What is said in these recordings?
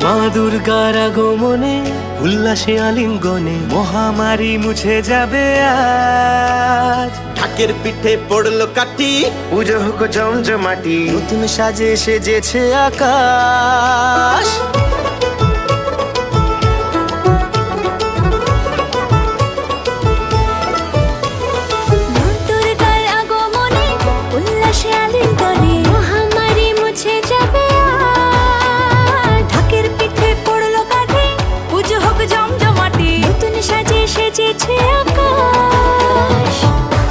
মা দুর্গার আগমনে উল্লাসে আলিঙ্গনে মহামারী মুছে যাবে আজ। ঢাকের পিঠে পড়লো কাঠি, পুজো হোক জমজমাটি, নতুন সাজে সেজেছে আকাশ।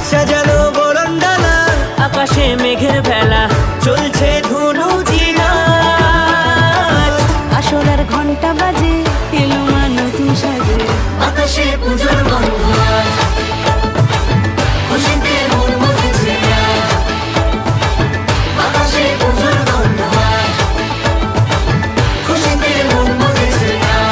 সাজানো বরণডালা, আকাশে মেঘের ভেলা, চলছে ধুনু ঝিনাচ। আসলার ঘন্টা বাজে, এলো মা নতুন সাজে, আকাশে পুজোর গন্ধ আজ, খুশিতে মন মজেছে আজ। আকাশে পুজোর গন্ধ আজ, খুশিতে মন মজেছে আজ।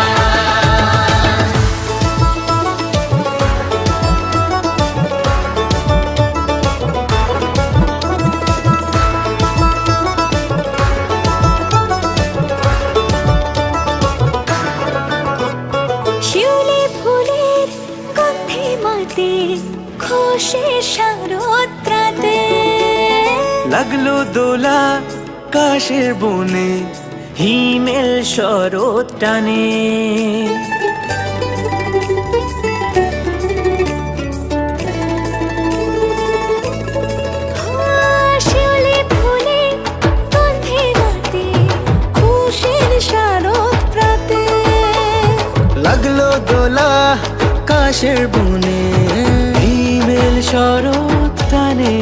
শিউলি ফুলের গন্ধে মাতে, খুশির শারদ রাতে। লাগলো দোলা কাশের বনে, হিমেল শরৎ টানে। শিউলি ফুলের গন্ধে মাতে, খুশির শারদ রাতে। লাগলো দোলা কাশের বনে, হিমেল শরৎ টানে।